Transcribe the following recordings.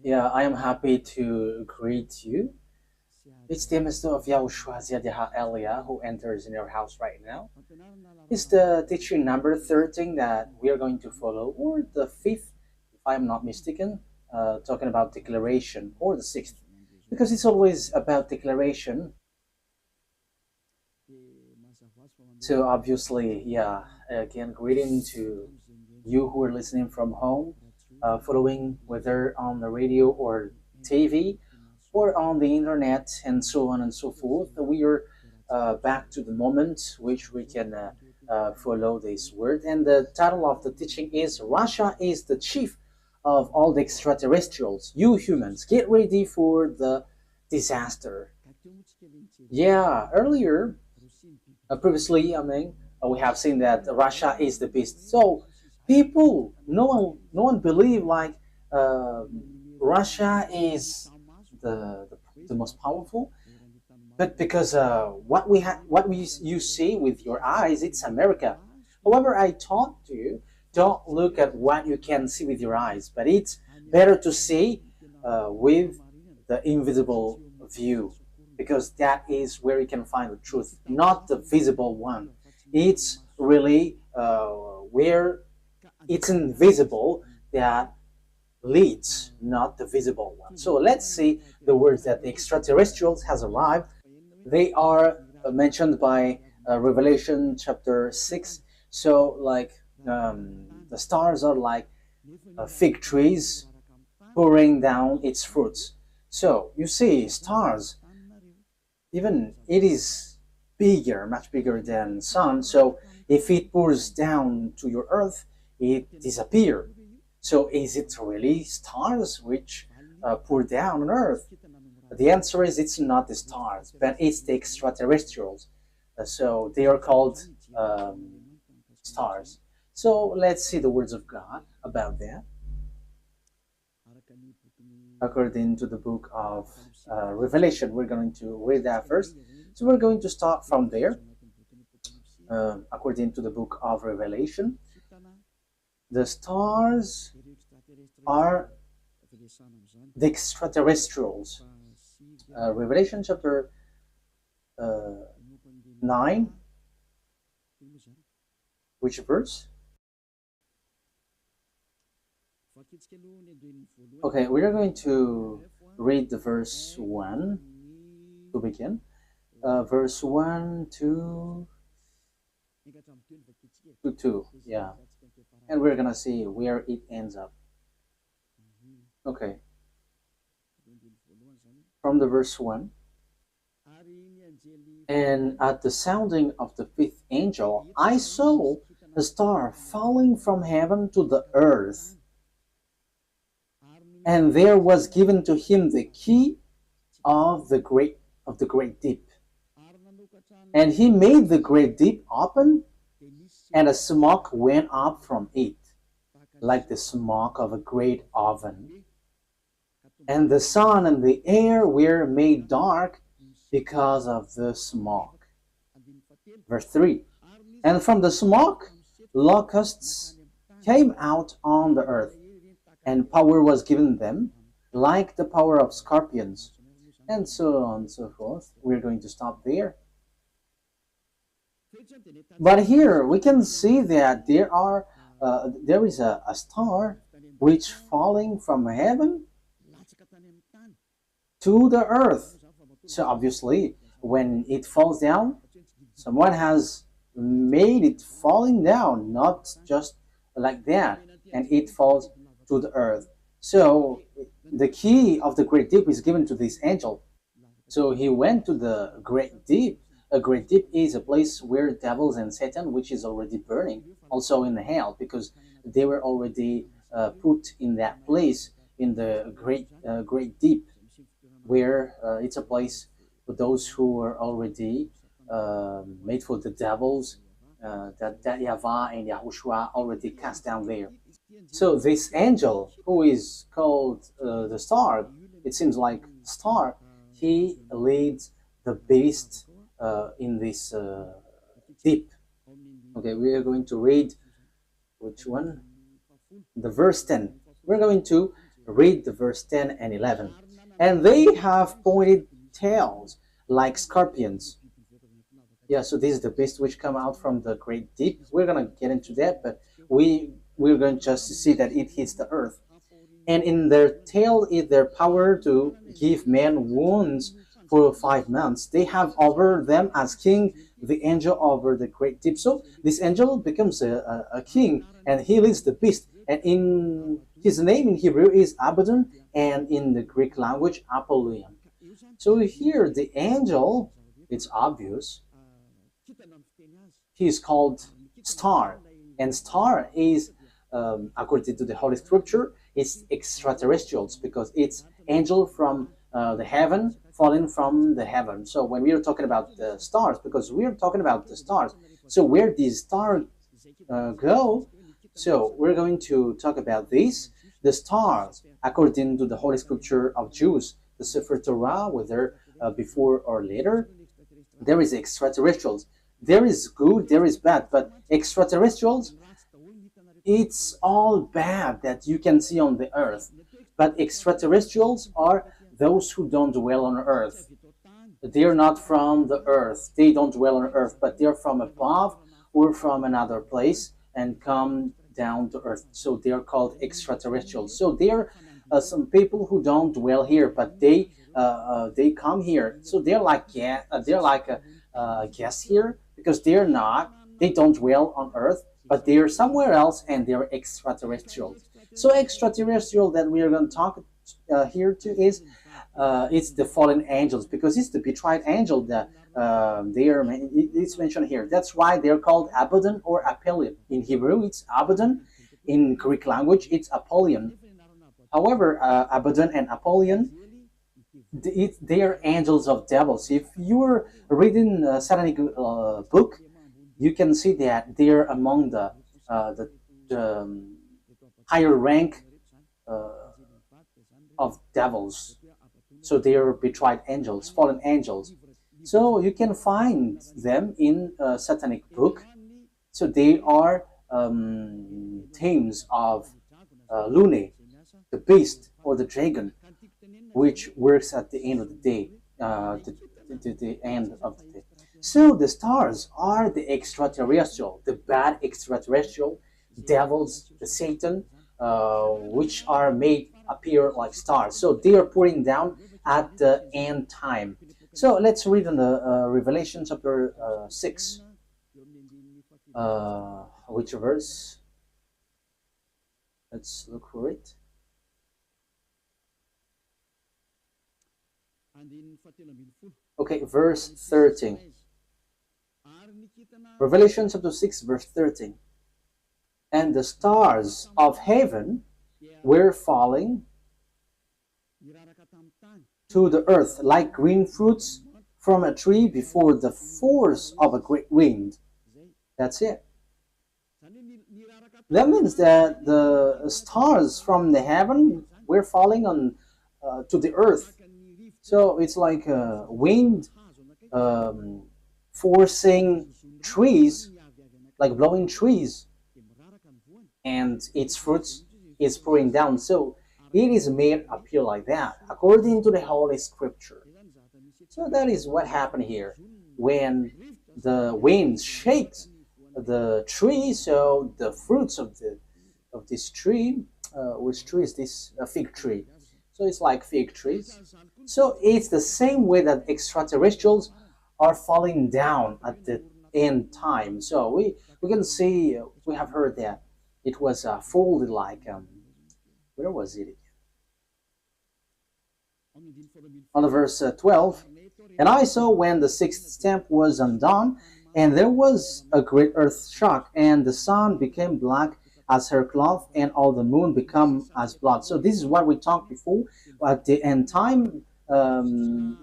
Yeah, I am happy to greet you. It's the Master of YAHOSHUAH Elia who enters in your house right now. It's the teaching number 13 that we are going to follow, or the fifth, if I'm not mistaken, talking about declaration, or the sixth, because it's always about declaration. So obviously, yeah, again, greeting to you who are listening from home, following whether on the radio or TV or on the internet and so on and so forth. We are back to the moment which we can follow this word. And the title of the teaching is Russia is the chief of all the extraterrestrials. You humans, get ready for the disaster. Yeah, earlier previously, we have seen that Russia is the beast. So people, no one believe like uh, Russia is the most powerful. But because you see with your eyes, it's America. However, I taught you don't look at what you can see with your eyes, but it's better to see with the invisible view, because that is where you can find the truth, not the visible one. It's really where it's invisible that leads, not the visible one. So let's see the words that the extraterrestrials has arrived. They are mentioned by Revelation chapter 6. So like the stars are like fig trees pouring down its fruits. So you see stars, even it is bigger, much bigger than sun. So if it pours down to your earth, it disappears. So is it really stars which pour down on earth? The answer is it's not the stars, but it's the extraterrestrials. So they are called stars. So let's see the words of God about that. According to the book of Revelation, we're going to read that first. So we're going to start from there. According to the book of Revelation, the stars are the extraterrestrials. Revelation chapter 9, which verse? Okay, we are going to read the verse 1 to begin. Verse 1 to 2, yeah. And we're gonna see where it ends up. Okay, from the verse 1. And at the sounding of the fifth angel, I saw a star falling from heaven to the earth. And there was given to him the key of the great deep. And he made the great deep open, and a smoke went up from it, like the smoke of a great oven. And the sun and the air were made dark because of the smoke. Verse 3. And from the smoke, locusts came out on the earth, and power was given them, like the power of scorpions, and so on and so forth. We're going to stop there. But here we can see that there is a star which falling from heaven to the earth. So obviously, when it falls down, someone has made it falling down, not just like that, and it falls to the earth. So the key of the great deep is given to this angel. So he went to the great deep. A great deep is a place where devils and Satan, which is already burning, also in hell, because they were already put in that place in the great deep, where it's a place for those who are already made for the devils, that YAHVAH and YAHOSHUAH already cast down there. So this angel, who is called the star, it seems like star, he leads the beast in this deep. Okay, we are going to read which one? The verse 10. We're going to Read the verse 10 and 11. And they have pointed tails like scorpions. Yeah, so this is the beast which come out from the great deep. We're gonna get into that, but we're going just to see that it hits the earth. And in their tail is their power to give men wounds for 5 months. They have over them as king the angel over the great deep. So this angel becomes a king, and he leads the beast. And in his name in Hebrew is Abaddon, and in the Greek language Apollyon. So here the angel, it's obvious, he is called Star, and Star is, according to the Holy Scripture, it's extraterrestrials because it's angel from the heaven falling from the heaven. So when we are talking about the stars, because we are talking about the stars, so where these stars go, so we're going to talk about this. The stars, according to the Holy Scripture of Jews, the Sefer Torah, whether before or later, there is extraterrestrials. There is good, there is bad, but extraterrestrials, it's all bad that you can see on the earth. But extraterrestrials are those who don't dwell on earth. They're not from the earth. They don't dwell on earth, but they're from above or from another place and come down to earth. So they're called extraterrestrials. So they're some people who don't dwell here, but they come here. So they're like, yeah, they're like guests here because they don't dwell on earth, but they're somewhere else and they're extraterrestrials. So extraterrestrial that we are going to talk here to is it's the fallen angels because it's the betrayed angel that it's mentioned here. That's why they're called Abaddon or Apollyon. In Hebrew, it's Abaddon. In Greek language, it's Apollyon. However, Abaddon and Apollyon, they are angels of devils. If you're reading a satanic book, you can see that they're among the higher rank of devils. So they are betrayed angels, fallen angels. So you can find them in a satanic book. So they are themes of Lune, the beast or the dragon, which works at the end of the day, the end of the day. So the stars are the extraterrestrial, the bad extraterrestrial, devils, the Satan, which are made appear like stars. So they are pouring down at the end time. So let's read in the Revelation chapter 6. Which verse? Let's look for it. Okay, verse 13. Revelation chapter 6, verse 13. And the stars of heaven were falling to the earth like green fruits from a tree before the force of a great wind. That's it. That means that the stars from the heaven were falling on to the earth. So it's like a wind forcing trees, like blowing trees, and its fruits is pouring down. So it is made appear like that, according to the Holy Scripture. So that is what happened here. When the wind shakes the tree, so the fruits of this tree, which tree is this? A fig tree. So it's like fig trees. So it's the same way that extraterrestrials are falling down at the end time. So we can see, we have heard that it was folded like, where was it? On the verse 12, and I saw when the sixth stamp was undone, and there was a great earth shock, and the sun became black as her cloth, and all the moon become as blood. So this is what we talked before. At the end time,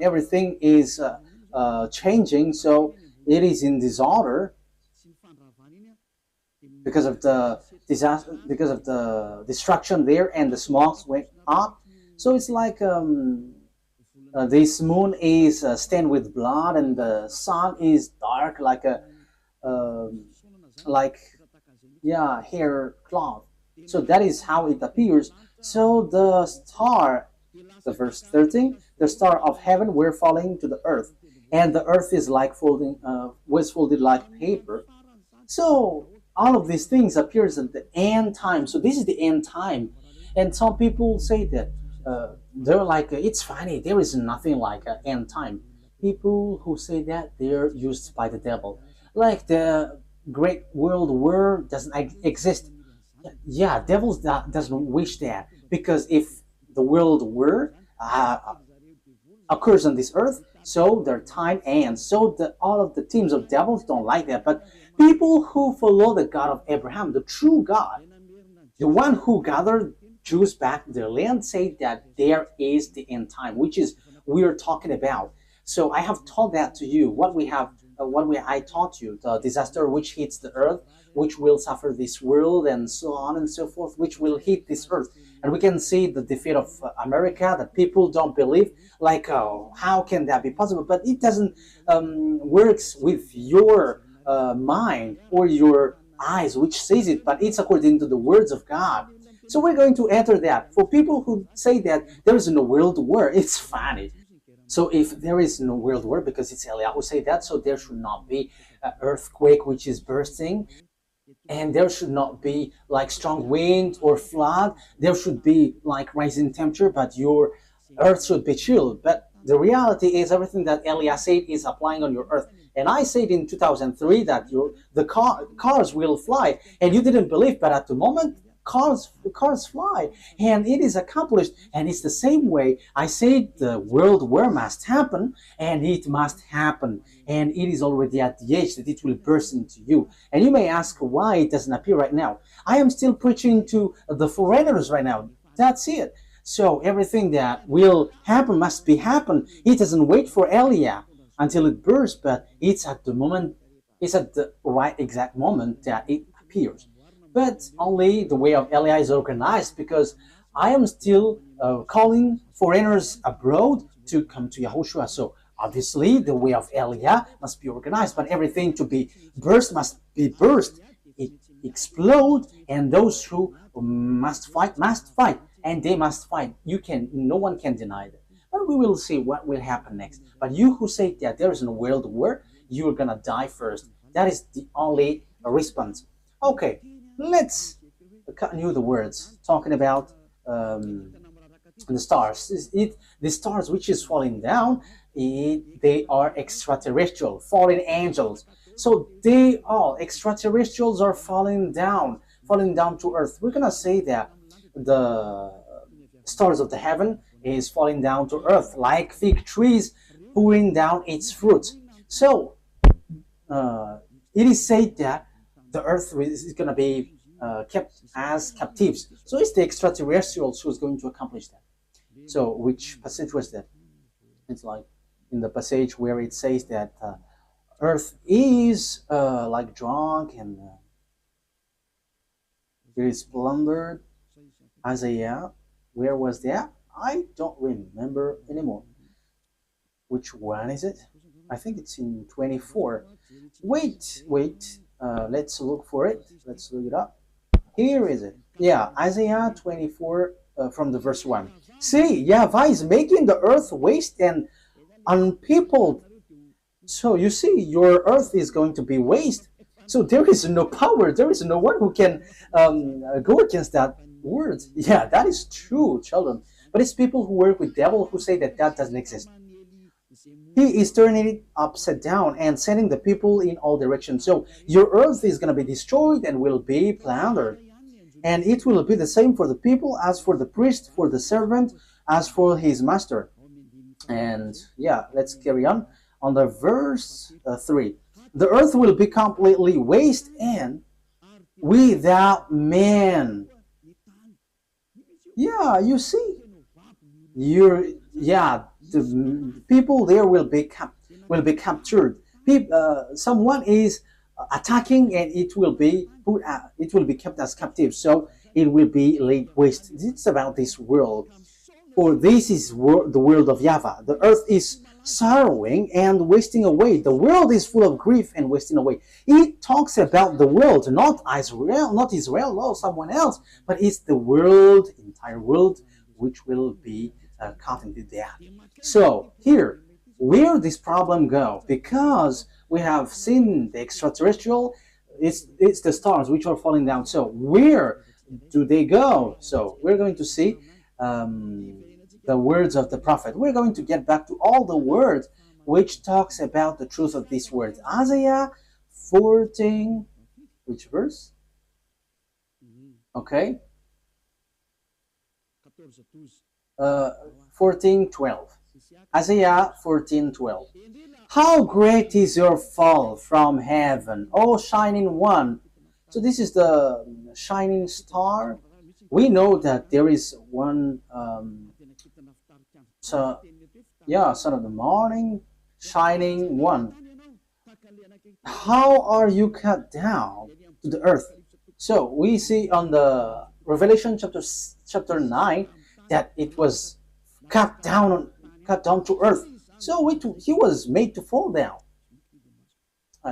everything is changing. So it is in disorder because of the disaster, because of the destruction there, and the smokes went up. So it's like this moon is stained with blood, and the sun is dark like a hair cloth. So that is how it appears. So the verse 13, the star of heaven were falling to the earth, and the earth is like was folded like paper. So all of these things appears at the end time. So this is the end time, and some people say that they're like it's funny. There is nothing like an end time. People who say that they're used by the devil, like the Great World War doesn't exist. Yeah, devils doesn't wish that because if the world war occurs on this earth, so their time ends. So all of the teams of devils don't like that. But people who follow the God of Abraham, the true God, the one who gathered Jews back to their land, say that there is the end time, which is we are talking about. So I have taught that to you. I taught you the disaster which hits the earth, which will suffer this world, and so on and so forth, which will hit this earth. And we can see the defeat of America that people don't believe. Like, oh, how can that be possible? But it doesn't works with your mind or your eyes, which says it, but it's according to the words of God. So we're going to enter that. For people who say that there is no world war, it's funny. So if there is no world war, because it's Eliyahu who say that, so there should not be an earthquake which is bursting, and there should not be like strong wind or flood. There should be like rising temperature, but your earth should be chilled. But the reality is everything that Eliyahu said is applying on your earth. And I said in 2003 that cars will fly, and you didn't believe, but at the moment cars fly, and it is accomplished. And it's the same way I said the world war must happen, and it must happen, and it is already at the age that it will burst into you. And you may ask why it doesn't appear right now. I am still preaching to the foreigners right now. That's it. So everything that will happen must be happen. It doesn't wait for Elia until it bursts, but it's at the right exact moment that it appears. But only the way of Elia is organized, because I am still calling foreigners abroad to come to YAHOSHUAH. So obviously the way of Elia must be organized, but everything to be burst must be burst. It explode, and those who must fight, and they must fight. No one can deny that. But we will see what will happen next. But you who say that there is no world war, you are gonna die first. That is the only response. Okay, let's continue the words talking about the stars. The stars which is falling down, they are extraterrestrial, fallen angels. So all extraterrestrials are falling down to earth. We're gonna say that the stars of the heaven is falling down to earth like fig trees pouring down its fruit. So it is said that the earth is going to be kept as captives. So it's the extraterrestrials who's going to accomplish that. So which passage was that? It's like in the passage where it says that earth is like drunk and it is plundered. Isaiah, where was that? I don't remember anymore. Which one is it? I think it's in 24. Wait. Let's look for it. Let's look it up. Here is it. Yeah, Isaiah 24 from the verse 1. See, YAHVAH is making the earth waste and unpeopled. So you see, your earth is going to be waste. So there is no power. There is no one who can go against that word. Yeah, that is true, children. But it's people who work with devil who say that doesn't exist. He is turning it upside down and sending the people in all directions. So your earth is going to be destroyed and will be plundered. And it will be the same for the people, as for the priest, for the servant, as for his master. And yeah, let's carry on. On the verse 3. The earth will be completely waste and without man. Yeah, you see. The people there will be captured. Someone is attacking, and it will be kept as captive. So it will be laid waste. It's about this world, for this is the world of YAHVAH. The earth is sorrowing and wasting away. The world is full of grief and wasting away. It talks about the world, not Israel, no, someone else, but it's the world, entire world, which will be caught into death. So here, where this problem go? Because we have seen the extraterrestrial, it's the stars which are falling down. So where do they go? So we're going to see the words of the prophet. We're going to get back to all the words which talks about the truth of these words. Isaiah 14, which verse? Okay. 14:12. Isaiah 14:12. How great is your fall from heaven, O shining one. So this is the shining star. We know that there is one son of the morning, shining one. How are you cut down to the earth? So we see on the Revelation chapter 9 that it was cut down to earth. So he was made to fall down.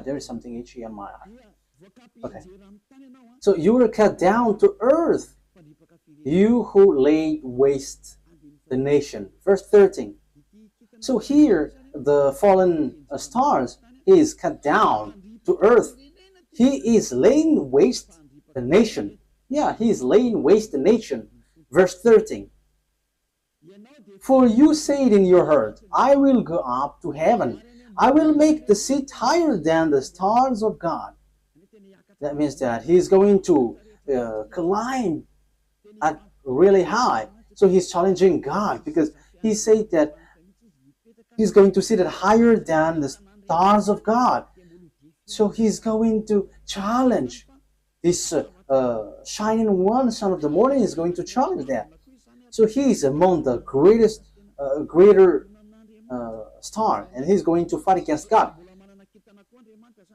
There is something itchy on my eye. Okay. So you were cut down to earth, you who laid waste the nation. Verse 13. So here, the fallen stars is cut down to earth. He is laying waste the nation. Yeah, he is laying waste the nation. Verse 13. For you said in your heart, I will go up to heaven. I will make the seat higher than the stars of God. That means that he's going to climb at really high. So he's challenging God because he said that he's going to sit at higher than the stars of God. So he's going to challenge this shining one, son of the morning, is going to challenge that. So he is among the greater star, and he's going to fight against God.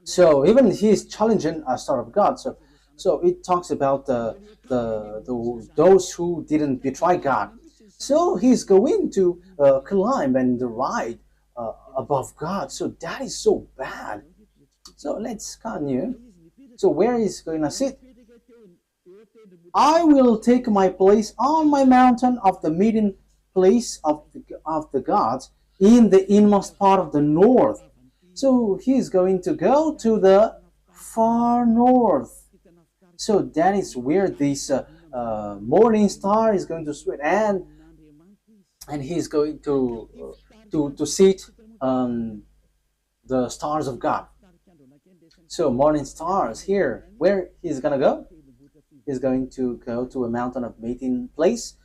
So even he's challenging a star of God. So it talks about those who didn't betray God. So he's going to climb and ride above God. So that is so bad. So let's continue. So where is going to sit? I will take my place on my mountain of the meeting place of the gods in the inmost part of the north. So he's going to go to the far north. So that is where this morning star is going to swim, and he's going to sit on the stars of God. So morning stars here, where he's gonna go? He's going to go to a mountain of meeting place.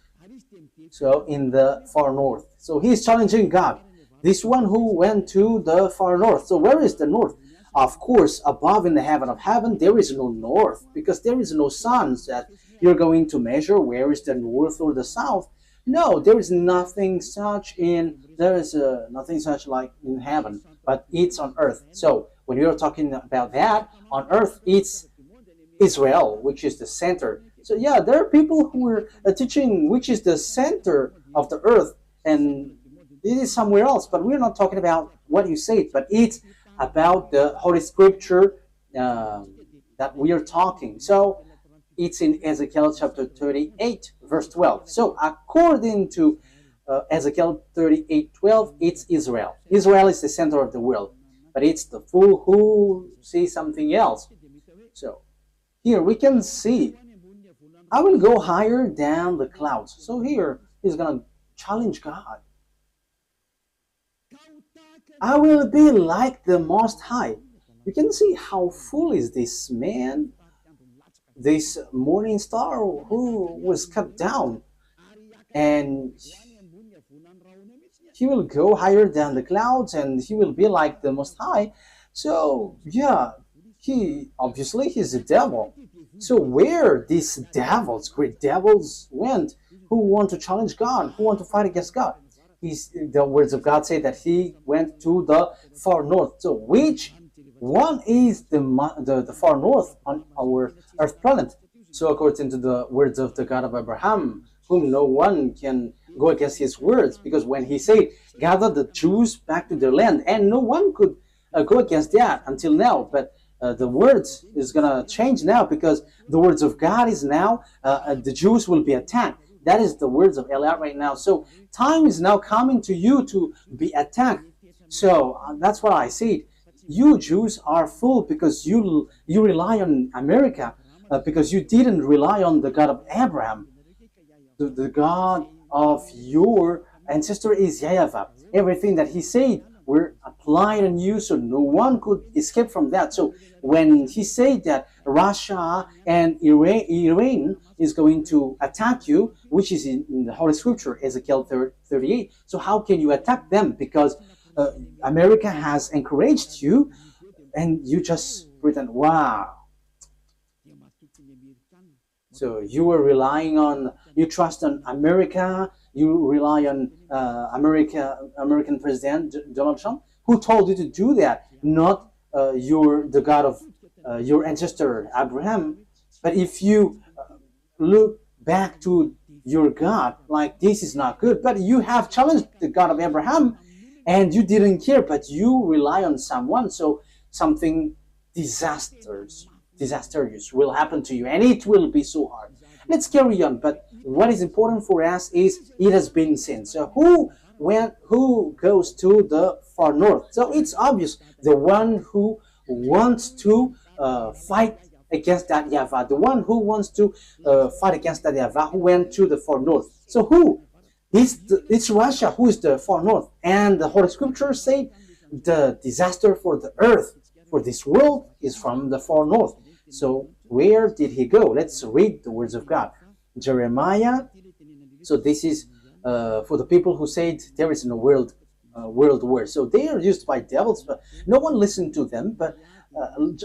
So in the far north. So he's challenging God. This one who went to the far north. So where is the north? Of course, above in the heaven of heaven, there is no north, because there is no sun that you're going to measure where is the north or the south. No, there is nothing such nothing such like in heaven, but it's on earth. So when you're talking about that, on earth, it's Israel, which is the center. So yeah, there are people who are teaching which is the center of the earth, and it is somewhere else, but we're not talking about what you say, but it's about the Holy Scripture that we are talking. So it's in Ezekiel chapter 38, verse 12. So according to Ezekiel 38:12, it's Israel. Israel is the center of the world, but it's the fool who sees something else. So here we can see, I will go higher than the clouds. So here he's going to challenge God. I will be like the Most High. You can see how fool is this man, this morning star who was cut down, and he will go higher than the clouds, and he will be like the Most High. So yeah, he's a devil. So where these devils, great devils, went, who want to challenge God, who want to fight against God? The words of God say that he went to the far north. So which one is the far north on our earth planet? So according to the words of the God of Abraham, whom no one can go against his words, because when he said, gather the Jews back to their land, and no one could go against that until now. But the words is going to change now, because the words of God is now, the Jews will be attacked. That is the words of Eliot right now. So time is now coming to you to be attacked. So that's what I said. You Jews are fooled because you rely on America, because you didn't rely on the God of Abraham. The God of your ancestor is YAHVAH. Everything that he said were applied on you, so no one could escape from that. So when he said that Russia and Iran is going to attack you, which is in the Holy Scripture, Ezekiel 38, so how can you attack them? Because America has encouraged you, and you just pretend, wow. So you were relying on, you trust on America, you rely on American President Donald Trump, who told you to do that, not the God of your ancestor Abraham. But if you look back to your God, like, this is not good, but you have challenged the God of Abraham, and you didn't care, but you rely on someone, so something disastrous will happen to you, and it will be so hard. Let's carry on. But what is important for us is, it has been seen. So who goes to the far north? So it's obvious, the one who wants to fight against that YAHVAH, the one who wants to fight against that YAHVAH, who went to the far north. So who? It's Russia who is the far north. And the Holy Scripture say the disaster for the earth, for this world, is from the far north. So where did he go? Let's read the words of God. Jeremiah. So this is for the people who said there is no world war. So they are used by devils, but no one listened to them. But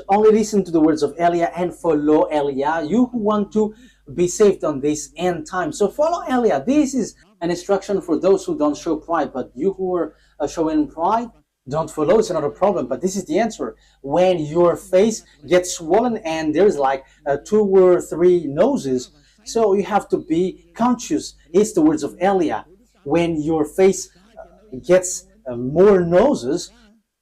only listen to the words of Eliah and follow Eliah. You who want to be saved on this end time, so follow Eliah. This is an instruction for those who don't show pride. But you who are showing pride, don't follow. It's not a problem, but this is the answer. When your face gets swollen and there's like 2 or 3 noses, so you have to be conscious. It's the words of Eliah. When your face gets more noses,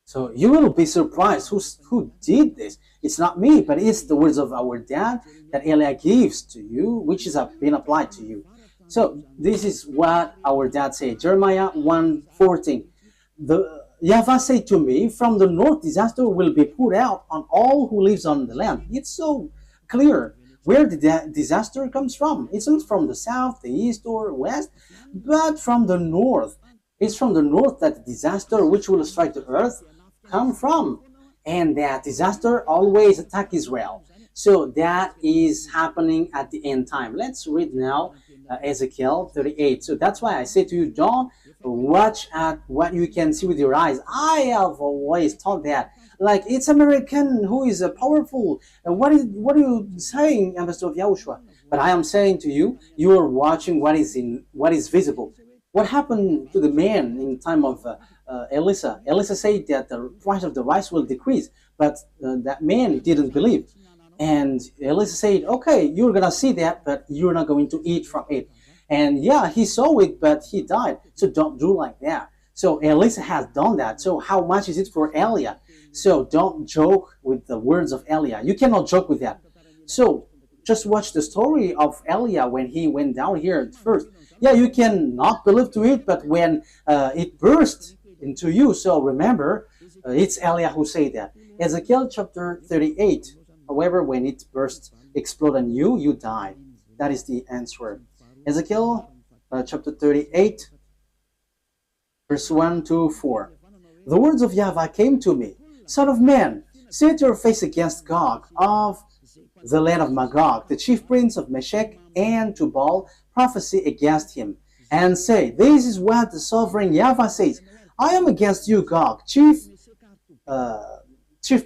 so you will be surprised. Who did this? It's not me, but it's the words of our dad that Eliah gives to you, which is been applied to you. So this is what our dad said. Jeremiah 1:14. YAHVAH said to me, from the north disaster will be poured out on all who lives on the land. It's so clear where the disaster comes from. It's not from the south, the east, or west, but from the north. It's from the north that the disaster which will strike the earth come from. And that disaster always attack Israel. So that is happening at the end time. Let's read now Ezekiel 38. So that's why I say to you, don't watch at what you can see with your eyes. I have always thought that, like, it's American who is powerful. What are you saying, Ambassador of YAHOSHUAH? But I am saying to you, you are watching what is visible. What happened to the man in time of Elisha? Elisha said that the price of the rice will decrease, but that man didn't believe. And Elisha said, okay, you're going to see that, but you're not going to eat from it. And yeah, he saw it, but he died. So don't do like that. So Elisha has done that. So how much is it for Eliah? So don't joke with the words of Eliah. You cannot joke with that. So just watch the story of Eliah when he went down here at first. Yeah, you can not believe to it, but when it burst into you, so remember, it's Eliah who said that. Ezekiel chapter 38. However, when it burst, explode on you, you die. That is the answer. Ezekiel chapter 38, verse 1 to 4. The words of YAHVAH came to me. Son of man, set your face against Gog of the land of Magog, the chief prince of Meshech and Tubal, prophesy against him, and say, this is what the sovereign YAHVAH says. I am against you, Gog, chief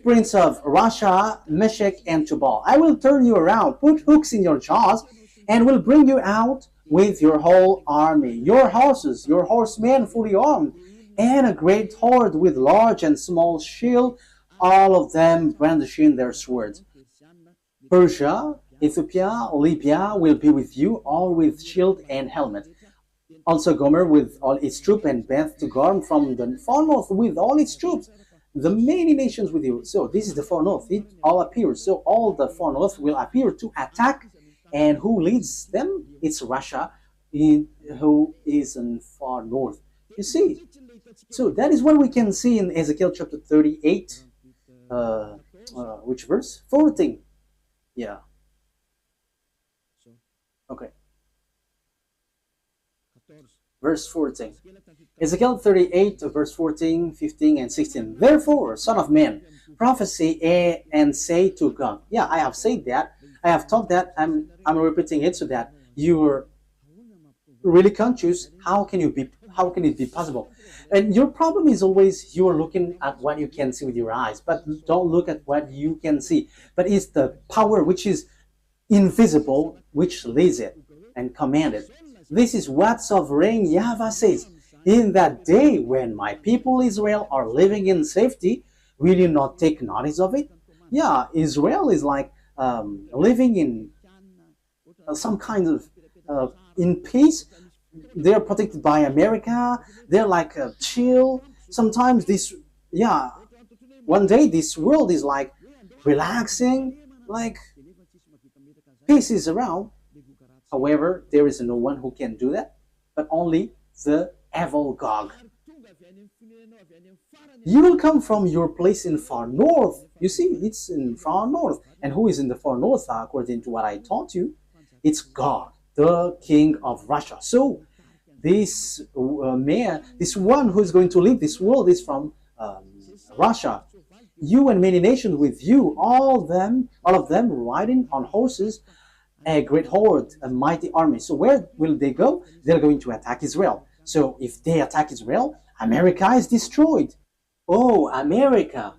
prince of Russia, Meshech, and Tubal. I will turn you around, put hooks in your jaws, and will bring you out with your whole army, your horses, your horsemen fully armed, and a great horde with large and small shield, all of them brandishing their swords. Persia, Ethiopia, Libya will be with you, all with shield and helmet. Also Gomer with all its troops, and Beth to Gorm from the far north with all its troops, the many nations with you. So this is the far north. It all appears. So all the far north will appear to attack. And who leads them? It's Russia, who is in far north. You see. So that is what we can see in Ezekiel chapter 38. Which verse? 14. Yeah. Okay. Verse 14. Ezekiel 38, verse 14, 15, and 16. Therefore, son of man, prophesy and say to God. Yeah, I have said that. I have taught that. I'm repeating it so that you're really conscious. How can it be possible? And your problem is always you're looking at what you can see with your eyes, but don't look at what you can see. But it's the power which is invisible which leads it and command it. This is what sovereign YAHVAH says. In that day when my people Israel are living in safety, will you not take notice of it? Yeah, Israel is like living in some kind of in peace. They're protected by America. They're like chill. Sometimes one day this world is like relaxing, like peace is around. However, there is no one who can do that, but only the evil Gog. You will come from your place in far north. You see, it's in far north. And who is in the far north, according to what I taught you? It's God, the king of Russia. So this man, this one who is going to lead this world is from Russia. You and many nations with you, all of them riding on horses, a great horde, a mighty army. So where will they go? They're going to attack Israel. So if they attack Israel, America is destroyed. Oh, America,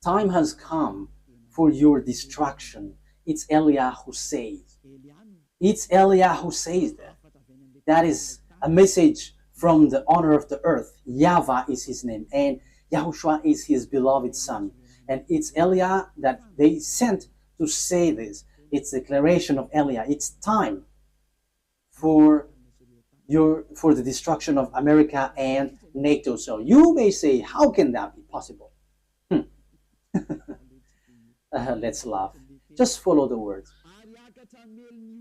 time has come for your destruction. It's Eliah who says. It's Eliah who says that. That is a message from the owner of the earth. YAHVAH is his name, and YAHOSHUAH is his beloved son. And it's Eliah that they sent to say this. It's a declaration of Eliah. It's time for the destruction of America and NATO. So you may say, how can that be possible? Let's laugh. Just follow the words.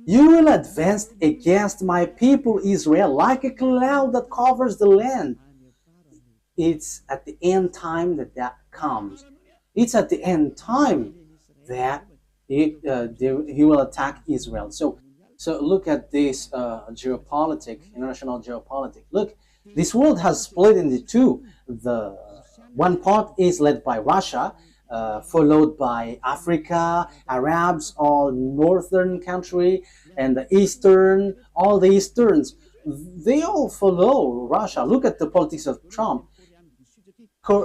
You will advance against my people Israel like a cloud that covers the land. It's at the end time that comes. It's at the end time that he will attack Israel. So look at this international geopolitics. Look, this world has split into two. The one part is led by Russia, followed by Africa, Arabs, all northern country, and the eastern, all the easterns. They all follow Russia. Look at the politics of Trump.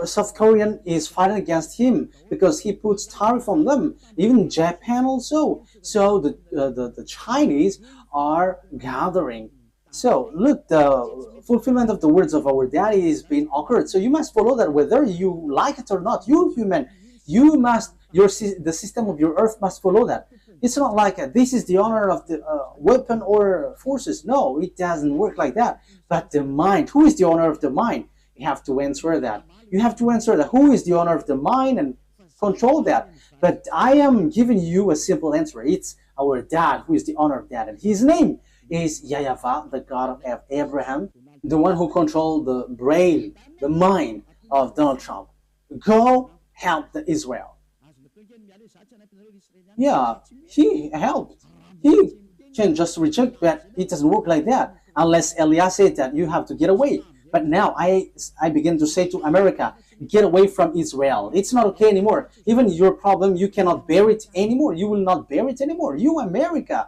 South Korean is fighting against him because he puts tariff on them. Even Japan also. So the Chinese are gathering. So look, the fulfillment of the words of our daddy is being occurred. So you must follow that whether you like it or not. You human, you must, the system of your earth must follow that. It's not like this is the honor of the weapon or forces. No, it doesn't work like that. But the mind, who is the honor of the mind? You have to answer that. You have to answer that. Who is the owner of the mind and control that? But I am giving you a simple answer. It's our dad who is the owner of that. And his name is YAHVAH, the God of Abraham, the one who controlled the brain, the mind of Donald Trump. Go help the Israel. Yeah, he helped. He can just reject that. It doesn't work like that. Unless Eliah said that you have to get away. But now I begin to say to America, get away from Israel. It's not okay anymore. Even your problem, you cannot bear it anymore. You will not bear it anymore. You, America.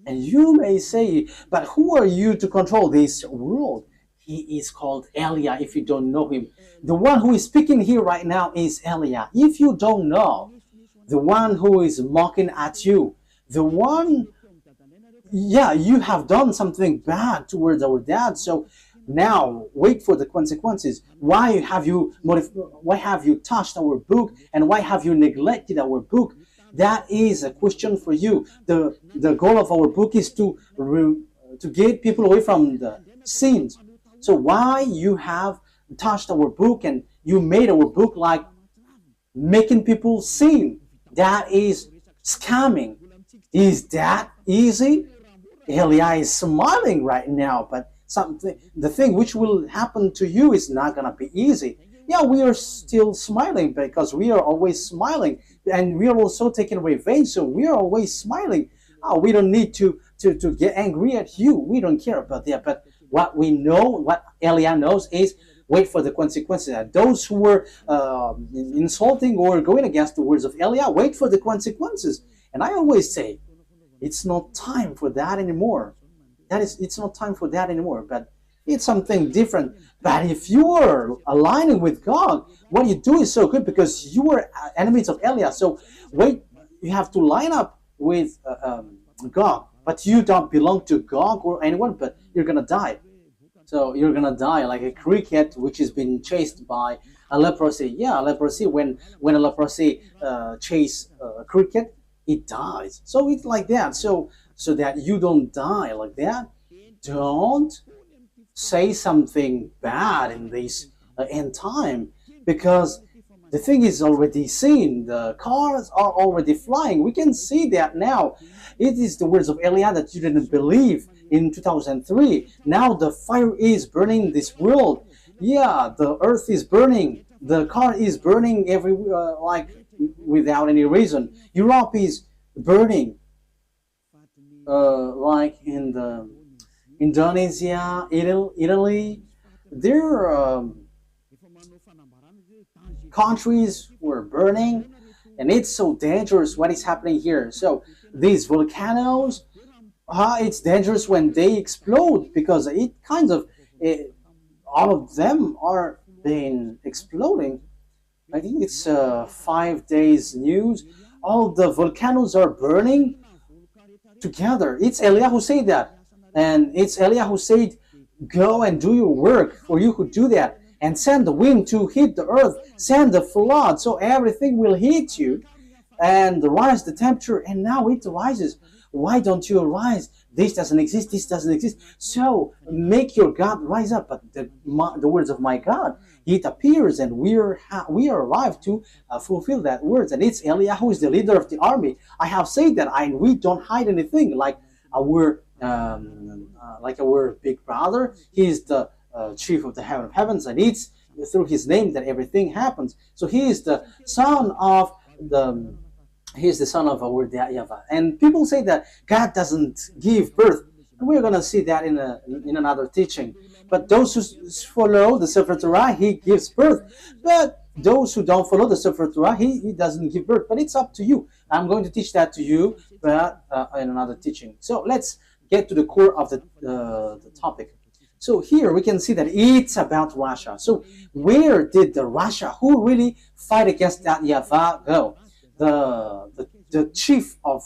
And you may say, but who are you to control this world? He is called Eliah if you don't know him. The one who is speaking here right now is Eliah. If you don't know, the one who is mocking at you, the one, yeah, you have done something bad towards our dad. So now wait for the consequences. Why have you touched our book, and why have you neglected our book? That is a question for you. The goal of our book is to to get people away from the sins. So why you have touched our book and you made our book like making people sin? That is scamming. Is that easy? Elia is smiling right now, but the thing which will happen to you is not gonna be easy. Yeah, we are still smiling because we are always smiling, and we are also taking revenge, so we are always smiling. Oh, we don't need to get angry at you. We don't care about that. But what we know, what Elia knows, is wait for the consequences. And those who were insulting or going against the words of Elia, wait for the consequences. And I always say, it's not time for that anymore. It's not time for that anymore. But it's something different. But if you are aligning with God, what you do is so good because you are enemies of Elia. So wait, you have to line up with God. But you don't belong to God or anyone, but you're going to die. So you're going to die like a cricket which has been chased by a leprosy. Yeah, leprosy, when a leprosy chase a cricket, it dies. So it's like that. So that you don't die like that, don't say something bad in this end time, because the thing is already seen. The cars are already flying. We can see that now. It is the words of Elia that you didn't believe in 2003. Now the fire is burning this world. Yeah, the earth is burning. The car is burning everywhere, like without any reason. Europe is burning, like in the Indonesia, Italy. Their countries were burning, and it's so dangerous what is happening here. So these volcanoes, it's dangerous when they explode, because it kind of all of them are been exploding. I think it's 5 days news. All the volcanoes are burning together. It's Elia who said that, and it's Elia who said, "Go and do your work, for you who do that, and send the wind to hit the earth, send the flood, so everything will hit you, and rise the temperature." And now it rises. Why don't you rise? This doesn't exist. This doesn't exist. So make your God rise up. But the words of my God, it appears, and we are arrived to fulfill that words. And it's Elia who is the leader of the army. I have said that, and we don't hide anything. Like our big brother, he is the chief of the heaven of heavens, and it's through his name that everything happens. So he is the son of our YAHVAH. And people say that God doesn't give birth. And we're going to see that in another teaching. But those who follow the Sefer Torah, he gives birth. But those who don't follow the Sefer Torah, he doesn't give birth. But it's up to you. I'm going to teach that to you, but in another teaching. So let's get to the core of the topic. So here we can see that it's about Russia. So where did the Russia who really fight against that YAHVAH go? The chief of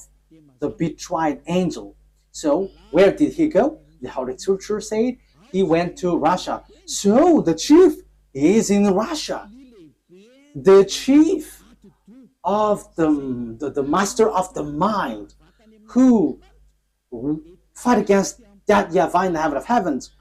the betrayed angel. So where did he go? The Holy Scripture said he went to Russia. So the chief is in Russia. The chief of the master of the mind who fight against that YAHVAH in the heaven of heavens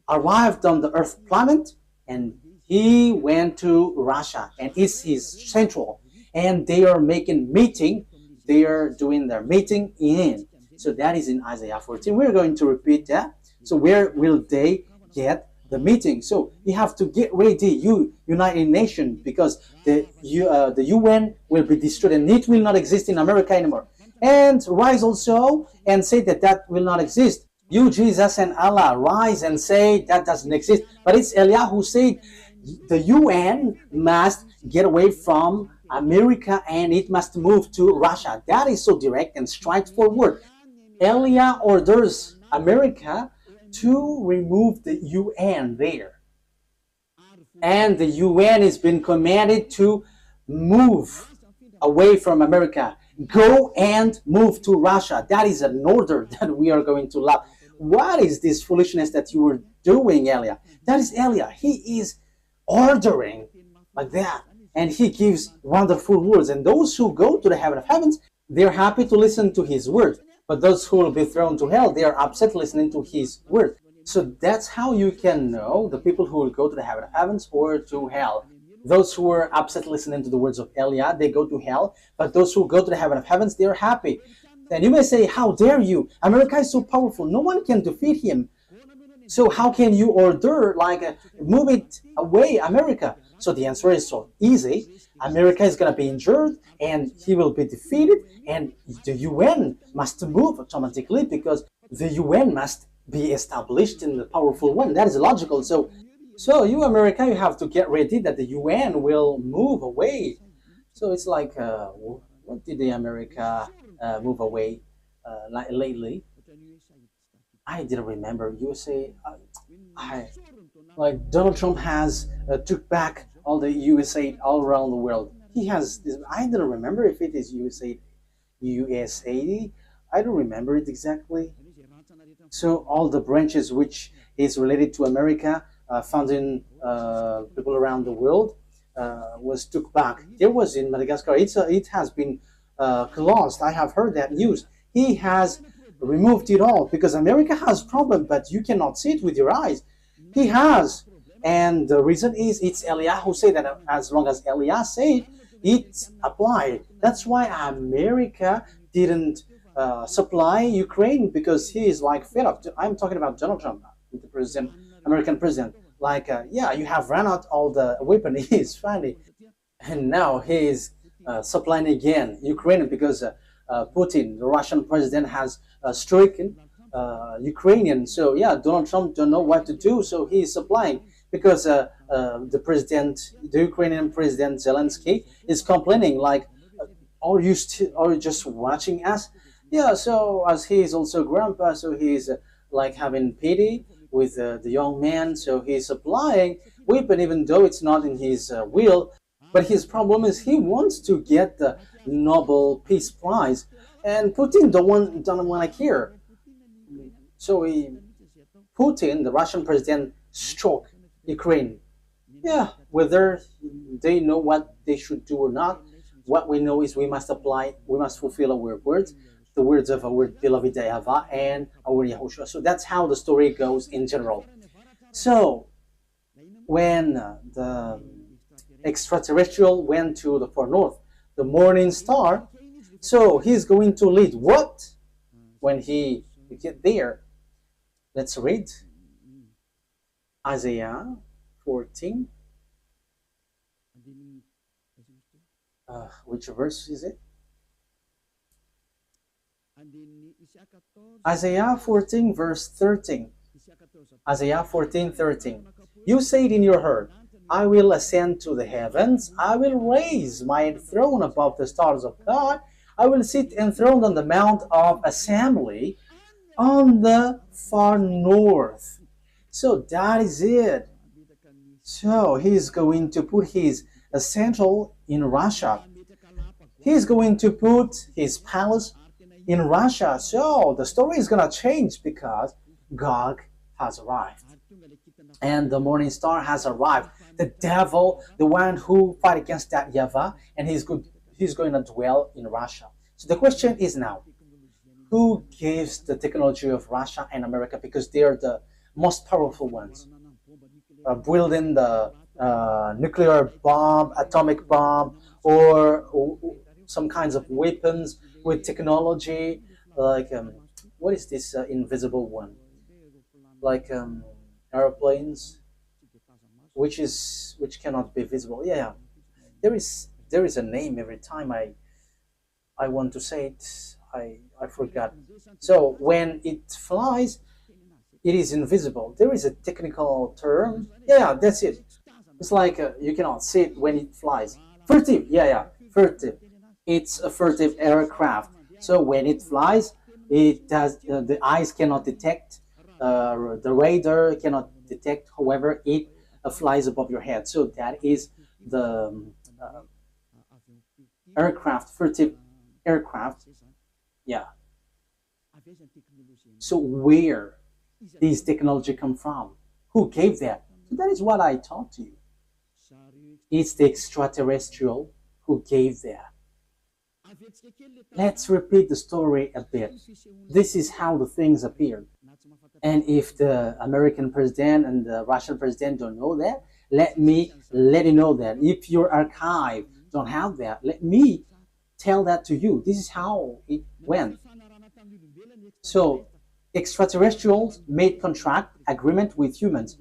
arrived on the earth planet, and he went to Russia, and it's his central. And they are making meeting. They are doing their meeting in. So that is in Isaiah 14. We're going to repeat that. So where will they get the meeting? So you have to get ready, you United Nations, because the UN will be destroyed, and it will not exist in America anymore. And rise also and say that will not exist. You, Jesus and Allah, rise and say that doesn't exist. But it's Elia who said the UN must get away from America and it must move to Russia. That is so direct and straightforward. Elia orders America to remove the UN there. And the UN has been commanded to move away from America. Go and move to Russia. That is an order that we are going to love. What is this foolishness that you were doing, Elia? That is Elia. He is ordering like that. And he gives wonderful words. And those who go to the heaven of heavens, they're happy to listen to his words. But those who will be thrown to hell, they are upset listening to his word. So that's how you can know the people who will go to the heaven of heavens or to hell. Those who are upset listening to the words of Eliah, they go to hell. But those who go to the heaven of heavens, they are happy. Then you may say, how dare you? America is so powerful. No one can defeat him. So how can you order, move it away, America? So the answer is so easy. America is going to be injured and he will be defeated, and the UN must move automatically because the UN must be established in the powerful one. That is logical. So you, America, you have to get ready that the UN will move away. So it's like, what did the America move away lately? I didn't remember. USA, like Donald Trump has took back all the USA all around the world. He has this, I don't remember if it is USA. I don't remember it exactly. So all the branches which is related to America, founding people around the world, was took back. There was in Madagascar. It has been closed. I have heard that news. He has removed it all because America has problem, but you cannot see it with your eyes. He has. And the reason is it's Eliah who said that as long as Eliah said, it's applied. That's why America didn't supply Ukraine, because he is like fed up. I'm talking about Donald Trump, the president, American president. Yeah, you have run out all the weapon. He's funny. And now he is supplying again Ukraine because Putin, the Russian president, has stricken Ukrainian. So yeah, Donald Trump don't know what to do, so he is supplying because the Ukrainian president Zelensky is complaining like, are you just watching us? Yeah, so as he is also grandpa, so he's like having pity with the young man, so he's supplying weapon even though it's not in his will. But his problem is he wants to get the Nobel Peace Prize, and Putin don't want to care. So Putin, the Russian president, struck Ukraine. Yeah, whether they know what they should do or not, what we know is we must fulfill our words, the words of our beloved YAHVAH and our YAHOSHUAH. So that's how the story goes in general. So when the extraterrestrial went to the far north, the morning star, so he's going to lead what when he get there? Let's read Isaiah 14. Which verse is it? Isaiah 14 verse 13. Isaiah 14:13. You said in your heart, I will ascend to the heavens, I will raise my throne above the stars of God, I will sit enthroned on the mount of assembly on the far north. So that is it. So he's going to put his central in Russia. He's going to put his palace in Russia. So the story is going to change because God has arrived. And the morning star has arrived. The devil, the one who fight against that YAHVAH, and he's going to dwell in Russia. So the question is now, who gives the technology of Russia and America, because they are the most powerful ones, building the nuclear bomb, atomic bomb, or some kinds of weapons with technology, like what is this invisible one? Like airplanes, which cannot be visible. Yeah, there is a name every time I want to say it. I forgot. So when it flies, it is invisible. There is a technical term. Yeah, that's it. It's like you cannot see it when it flies. Furtive. Yeah, furtive. It's a furtive aircraft. So when it flies, it does. The eyes cannot detect. The radar cannot detect. However, it flies above your head. So that is the aircraft, furtive aircraft. Yeah. So where these technology come from? Who gave that? So that is what I taught you. It's the extraterrestrial who gave that. Let's repeat the story a bit. This is how the things appeared. And if the American president and the Russian president don't know that, let me let you know that. If your archive don't have that, let me tell that to you. This is how it went. So extraterrestrials made contract agreement with humans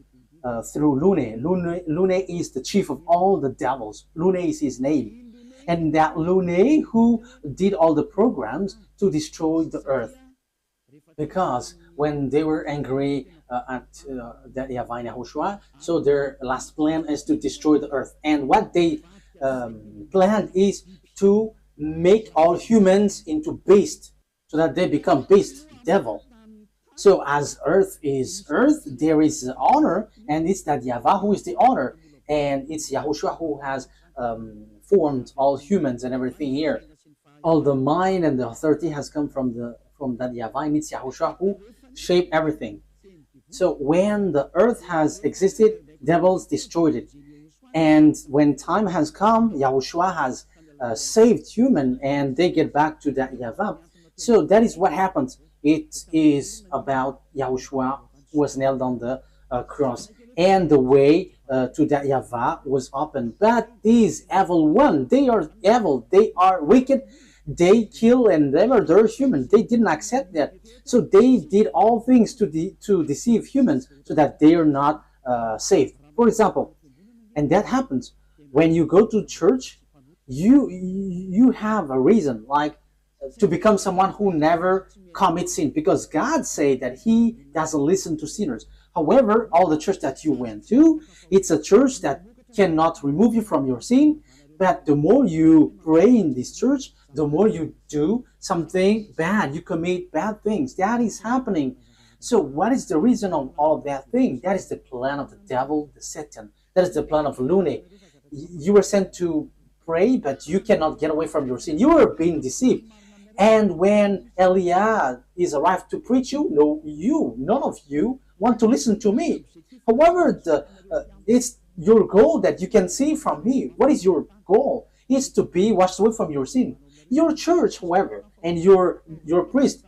through Lune. Lune is the chief of all the devils. Lune is his name. And that Lune who did all the programs to destroy the earth. Because when they were angry at that YAHVAH and YAHOSHUAH, so their last plan is to destroy the earth. And what they planned is to make all humans into beasts, so that they become beast, devil. So as earth is earth, there is honor, and it's that YAHVAH who is the honor, and it's YAHOSHUAH who has formed all humans and everything here. All the mind and the authority has come from that YAHVAH, and it's YAHOSHUAH who shaped everything. So when the earth has existed, devils destroyed it. And when time has come, YAHOSHUAH has saved human, and they get back to that YAHVAH. So that is what happens. It is about YAHOSHUAH who was nailed on the cross, and the way to that YAHVAH was open. But these evil ones, they are evil, they are wicked, they kill and they murder humans. They didn't accept that. So they did all things to deceive humans so that they are not saved. For example, and that happens when you go to church, you have a reason, like to become someone who never commits sin, because God said that He doesn't listen to sinners. However, all the church that you went to, it's a church that cannot remove you from your sin. But the more you pray in this church, the more you do something bad, you commit bad things. That is happening. So what is the reason of all that thing? That is the plan of the devil, the Satan. That is the plan of Lune. You were sent to pray, but you cannot get away from your sin. You are being deceived. And when Eliah is arrived to preach you, none of you want to listen to me. However, it's your goal that you can see from me. What is your goal? It's to be washed away from your sin. Your church, however, and your priest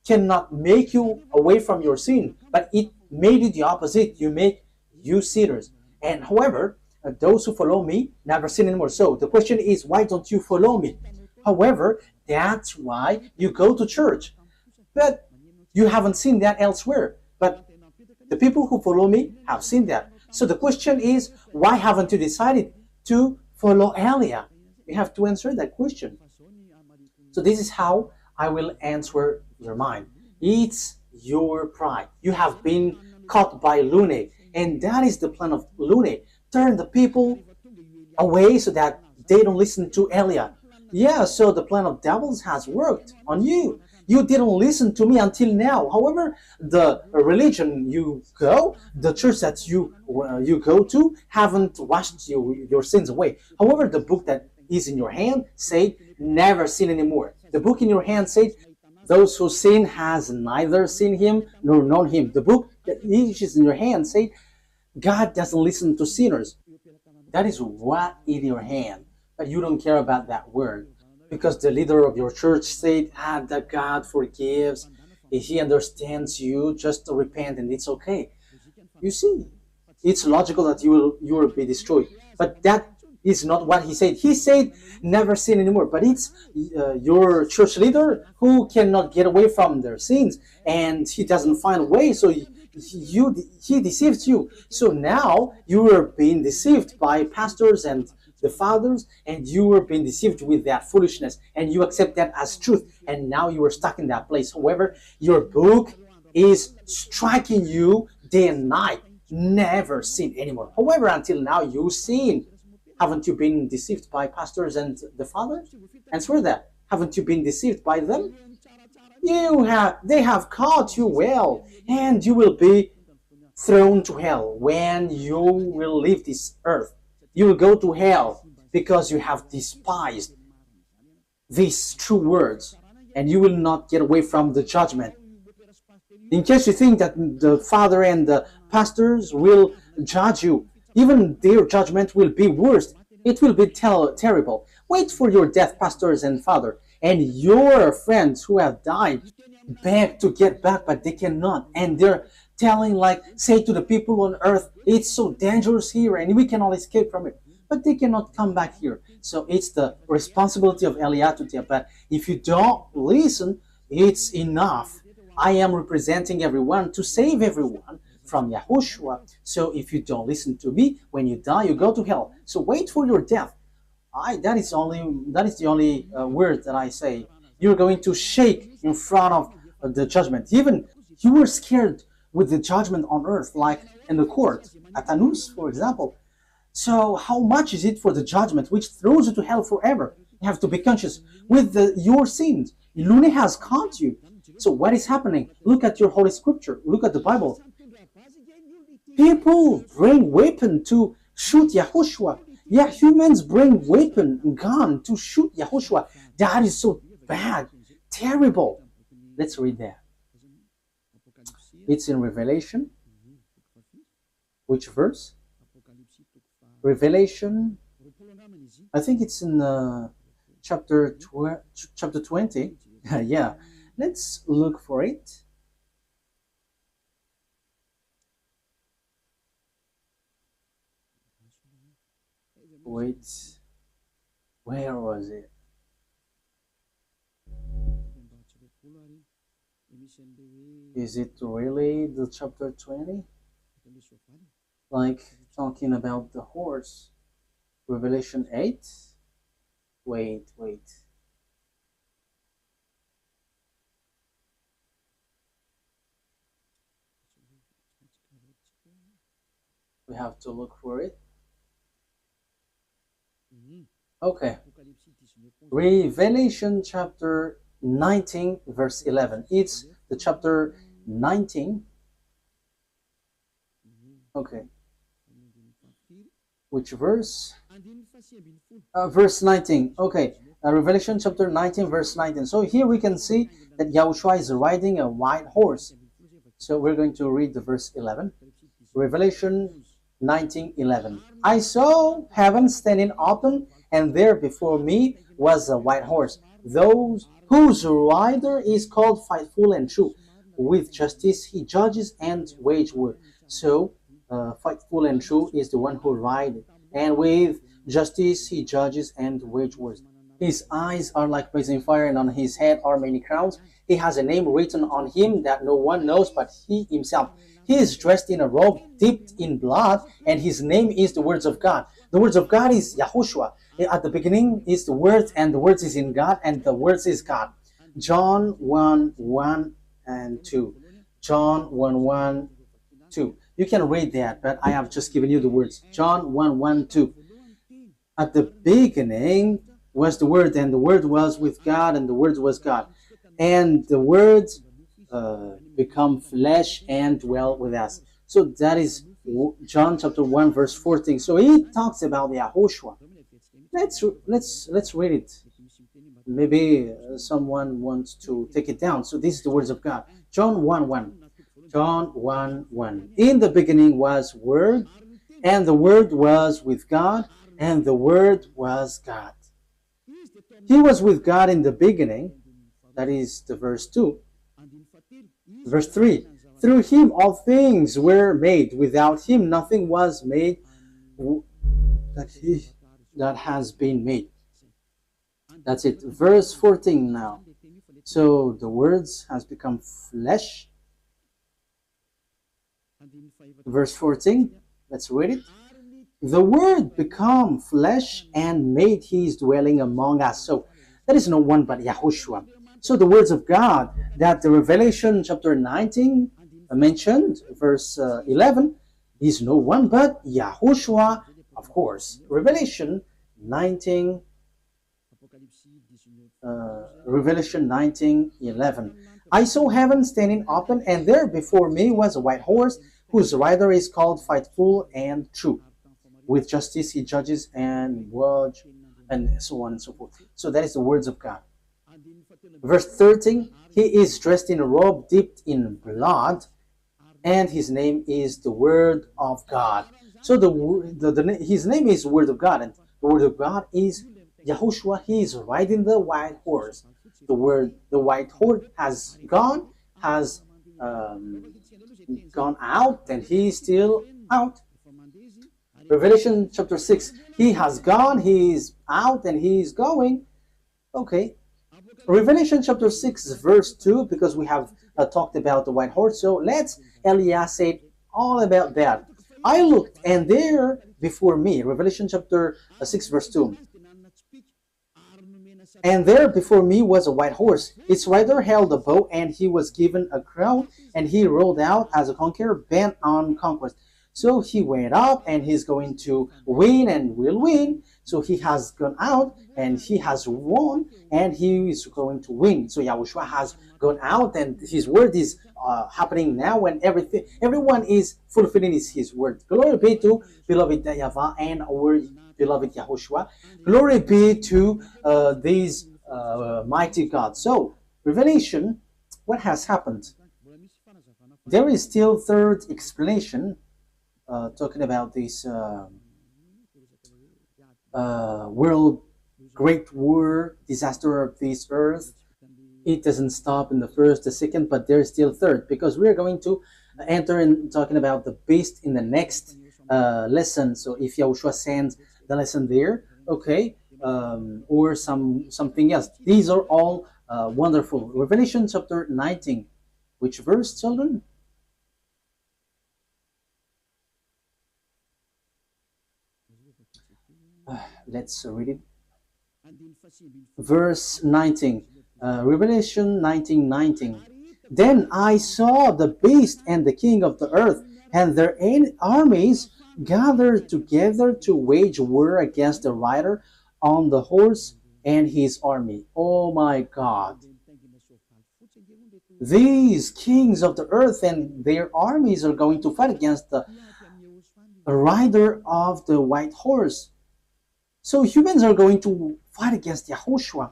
cannot make you away from your sin, but it made you the opposite. You make you sinners. And however, those who follow me never sin anymore. So the question is, why don't you follow me? However, that's why you go to church. But you haven't seen that elsewhere. But the people who follow me have seen that. So the question is, why haven't you decided to follow Elia? You have to answer that question. So this is how I will answer your mind. It's your pride. You have been caught by Lune, and that is the plan of Lune. Turn the people away so that they don't listen to Elia. Yeah, so the plan of devils has worked on you. You didn't listen to me until now. However, the religion you go, the church that you go to, haven't washed your sins away. However, the book that is in your hand said, never sin anymore. The book in your hand said, those who sin has neither seen him nor known him. The book that is in your hand said, God doesn't listen to sinners. That is what in your hand. But you don't care about that word. Because the leader of your church said, that God forgives. If He understands you, just to repent and it's okay. You see, it's logical that you will be destroyed. But that is not what He said. He said, never sin anymore. But it's your church leader who cannot get away from their sins. And he doesn't find a way, so he deceives you. So now you are being deceived by pastors and the fathers, and you were being deceived with that foolishness, and you accept that as truth, and now you are stuck in that place. However, your book is striking you day and night. Never sin anymore. However, until now you sin. Haven't you been deceived by pastors and the fathers? Answer that. Haven't you been deceived by them? They have caught you well, and you will be thrown to hell when you will leave this earth. You will go to hell because you have despised these true words, and you will not get away from the judgment. In case you think that the father and the pastors will judge you, even their judgment will be worse. It will be terrible. Wait for your death, pastors and father, And your friends who have died beg to get back, but they cannot. And they're telling, like, say to the people on earth, it's so dangerous here and we cannot escape from it. But they cannot come back here. So it's the responsibility of Eliah to tell. But if you don't listen, it's enough. I am representing everyone to save everyone from Yahushua. So if you don't listen to me, when you die, you go to hell. So wait for your death. That is the only word that I say. You're going to shake in front of the judgment. Even you were scared with the judgment on earth, like in the court at Anus, for example. So how much is it for the judgment which throws you to hell forever? You have to be conscious with your sins. Lune has caught you. So what is happening? Look at your Holy Scripture. Look at the Bible. People bring weapon to shoot Yahushua. Yeah, humans bring weapon, gun to shoot Yahushua. That is so bad, terrible. Let's read that. It's in Revelation. Which verse? Revelation. I think it's in chapter 20. Yeah, let's look for it. Wait, where was it? Is it really the chapter 20? Like talking about the horse? Revelation 8? Wait. We have to look for it. Okay. Revelation chapter 19 verse 11. It's the chapter 19. Okay. Which verse? Verse 19. Okay. Revelation chapter 19 verse 19. So here we can see that Yahushua is riding a white horse. So we're going to read the verse 11. Revelation 19:11. I saw heaven standing open, and there before me was a white horse, those whose rider is called Faithful and True. With justice he judges and wage war. So Faithful and True is the one who rides, and with justice he judges and wage wars. His eyes are like blazing fire, and on his head are many crowns. He has a name written on him that no one knows but he himself. He is dressed in a robe dipped in blood, and his name is the words of God. The words of God is Yahushua. At the beginning is the word, and the words is in God, and the words is God. John 1:1 and 2. John 1:1, 2. You can read that, but I have just given you the words. John 1:1, 2. At the beginning was the Word, and the Word was with God, and the Word was God. And the Word become flesh and dwell with us. So that is John chapter 1 verse 14. So he talks about YAHOSHUAH. Let's read it. Maybe someone wants to take it down. So this is the words of God. John 1:1. John 1:1. In the beginning was Word, and the Word was with God, and the Word was God. He was with God in the beginning. That is the verse 2. Verse 3. Through him all things were made. Without him nothing was made that has been made. That's it. Verse 14 now. So the words has become flesh. Verse 14. Let's read it. The Word become flesh and made his dwelling among us. So that is no one but Yahushua. So the words of God that the Revelation chapter 19 mentioned, verse 11, is no one but Yahushua, of course. Revelation 19, Revelation 19:11. I saw heaven standing open, and there before me was a white horse, whose rider is called Faithful and True. With justice he judges and watch, and so on and so forth. So that is the words of God. Verse 13, he is dressed in a robe dipped in blood, and his name is the Word of God. So his name is Word of God, and the Word of God is Yahushua, he is riding the white horse. The word the white horse has gone, has gone out, and he is still out. Revelation chapter 6, he has gone, he is out, and he is going. Okay. Revelation chapter 6, verse 2, because we have talked about the white horse. So let's Elias say all about that. I looked, and there before me, Revelation chapter 6, verse 2. And there before me was a white horse. Its rider held a bow, and he was given a crown, and he rode out as a conqueror bent on conquest. So he went up, and he's going to win and will win. So he has gone out, and he has won, and he is going to win. So Yahushua has gone out, and his word is happening now, and everyone is fulfilling his word. Glory be to beloved YAHVAH and our beloved Yahushua. Glory be to these mighty God. So Revelation, what has happened? There is still third explanation talking about this world great war, disaster of this earth. It doesn't stop in the first, the second, but there's still third, because we are going to enter in talking about the beast in the next lesson. So if Yahushua sends the lesson there, okay, or something else. These are all wonderful. Revelation chapter 19. Which verse, children? Let's read it. Verse 19. Revelation 19:19. Then I saw the beast and the king of the earth and their armies gathered together to wage war against the rider on the horse and his army. Oh my God. These kings of the earth and their armies are going to fight against the rider of the white horse. So humans are going to fight against YAHOSHUAH.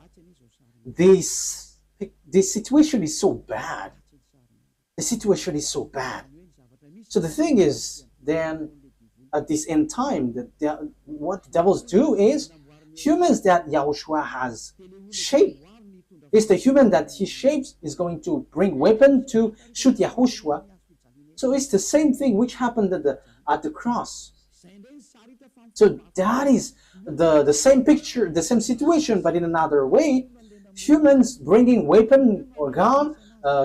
This situation is so bad. The situation is so bad. So the thing is, then at this end time, what the devils do is, humans that YAHOSHUAH has shaped, is the human that he shapes is going to bring weapon to shoot YAHOSHUAH. So it's the same thing which happened at the cross. So that is the same picture, the same situation, but in another way. Humans bringing weapon or gun,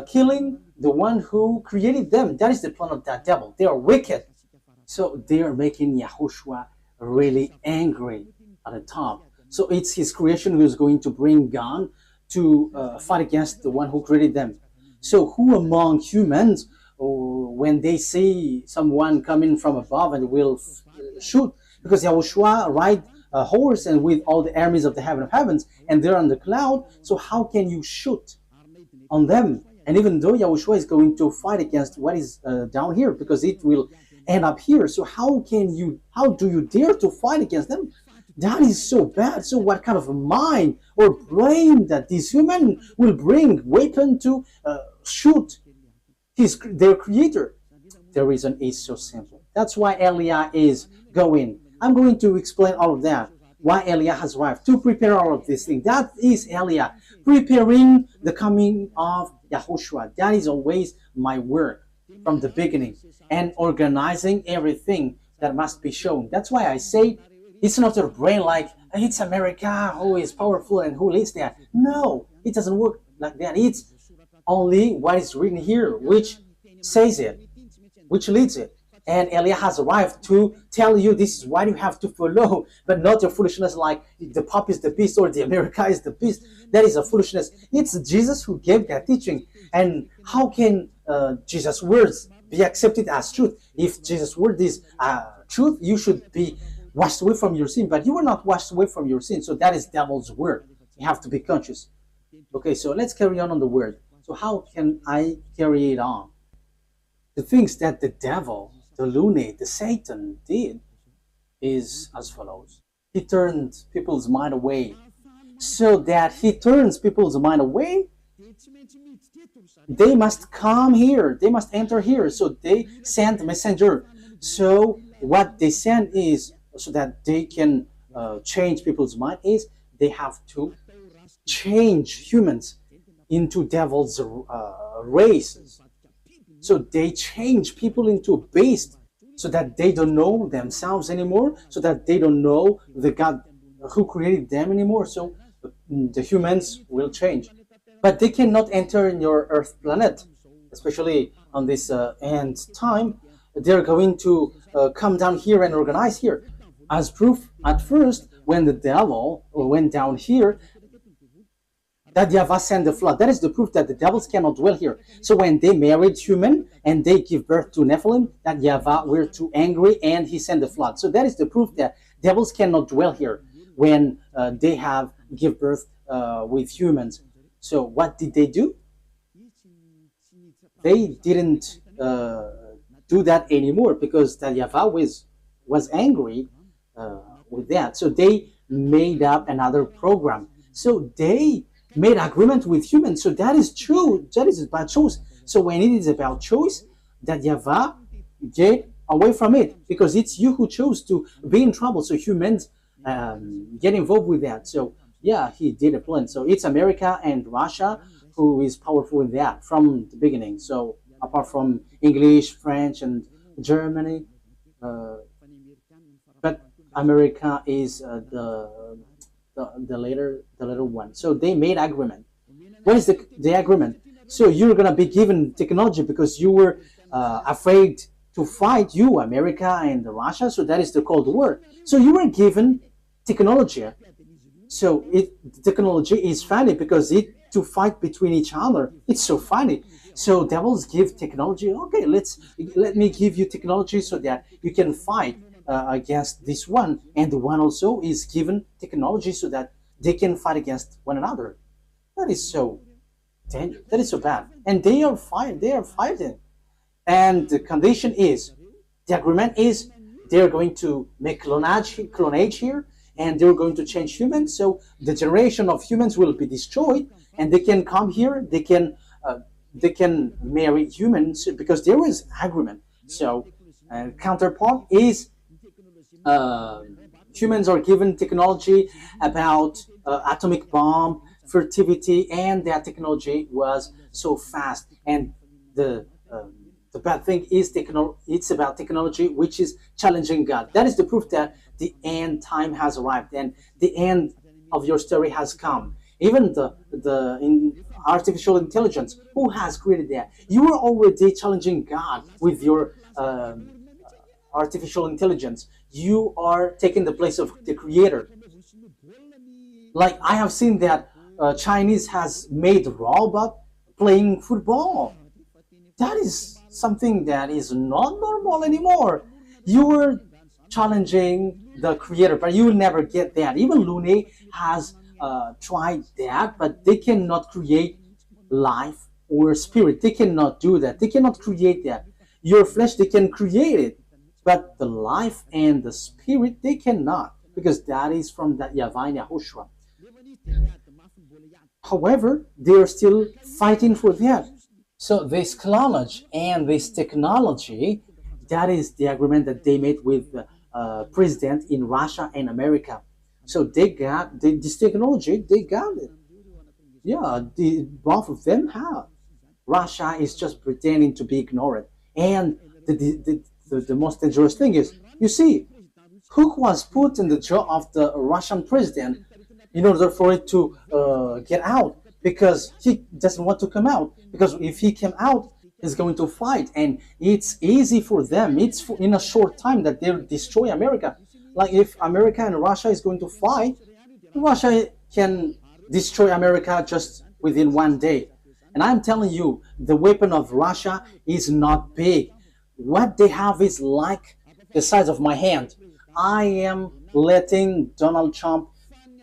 killing the one who created them. That is the plan of that devil. They are wicked. So they are making YAHOSHUAH really angry at the top. So it's his creation who is going to bring gun to fight against the one who created them. So who among humans, when they see someone coming from above and will shoot, because YAHOSHUAH ride a horse and with all the armies of the heaven of heavens, and they're on the cloud, so how can you shoot on them? And even though YAHOSHUAH is going to fight against what is down here, because it will end up here, so how do you dare to fight against them? That is so bad. So what kind of a mind or brain that this human will bring weapon to shoot their creator? The reason is so simple. That's why Eliah is going. I'm going to explain all of that. Why Eliah has arrived to prepare all of these things. That is Eliah preparing the coming of YAHOSHUAH. That is always my work from the beginning, and organizing everything that must be shown. That's why I say it's not your brain like it's America who is powerful and who leads that. No, it doesn't work like that. It's only what is written here which says it, which leads it. And Eliah has arrived to tell you this is what you have to follow, but not your foolishness like the Pope is the beast or the America is the beast. That is a foolishness. It's Jesus who gave that teaching. And how can Jesus' words be accepted as truth? If Jesus' word is truth, you should be washed away from your sin, but you were not washed away from your sin. So that is devil's word. You have to be conscious. Okay, so let's carry on the word. So how can I carry it on? The things that the devil, the lunate, the Satan did is as follows. He turned people's mind away. So that he turns people's mind away, they must come here. They must enter here. So they send messenger. So what they send is, so that they can change people's mind, is they have to change humans into devil's races. So they change people into beasts so that they don't know themselves anymore, so that they don't know the God who created them anymore. So the humans will change. But they cannot enter in your Earth planet, especially on this end time. They're going to come down here and organize here. As proof, at first, when the devil went down here, that YAHVAH sent the flood. That is the proof that the devils cannot dwell here. So when they married human and they give birth to Nephilim, that YAHVAH were too angry and he sent the flood. So that is the proof that devils cannot dwell here when they have give birth with humans. So what did they do? They didn't do that anymore because that YAHVAH was angry with that. So they made up another program. So they made agreement with humans. So that is true. That is about choice. So when it is about choice, that YAHVAH get away from it because it's you who chose to be in trouble. So humans get involved with that. So yeah, he did a plan. So it's America and Russia who is powerful in that from the beginning. So apart from English, French, and Germany, but America is the later one. So they made agreement. What is the agreement? So you're gonna be given technology because you were afraid to fight, you America and Russia. So that is the Cold War. So you were given technology. So technology is funny because it to fight between each other. It's so funny. So devils give technology. Okay, let me give you technology so that you can fight against this one, and the one also is given technology so that they can fight against one another. That is so dangerous. That is so bad. And they are fighting. They are fighting. And the condition is, the agreement is, they are going to make clonage here, and they're going to change humans. So the generation of humans will be destroyed, and they can come here. They can marry humans because there is agreement. So counterpart is humans are given technology about atomic bomb, fertility, and that technology was so fast. And the bad thing is it's about technology which is challenging God. That is the proof that the end time has arrived and the end of your story has come. Even in artificial intelligence, who has created that? You are already challenging God with your artificial intelligence. You are taking the place of the creator. Like I have seen that Chinese has made robot playing football. That is something that is not normal anymore. You were challenging the creator, but you will never get that. Even Lune has tried that, but they cannot create life or spirit. They cannot do that. They cannot create that. Your flesh, they can create it, but the life and the spirit, they cannot, because that is from that YAHVAH and YAHOSHUAH. However, they are still fighting for that. So this clonage and this technology, that is the agreement that they made with the president in Russia and America. So they got this technology, they got it. Yeah, both of them have. Russia is just pretending to be ignorant. And the most dangerous thing is, you see, who was put in the jaw of the Russian president in order for it to get out, because he doesn't want to come out. Because if he came out, he's going to fight, and it's easy for them. It's in a short time that they'll destroy America. Like if America and Russia is going to fight, Russia can destroy America just within one day. And I'm telling you, the weapon of Russia is not big. What they have is like the size of my hand. I am letting Donald Trump,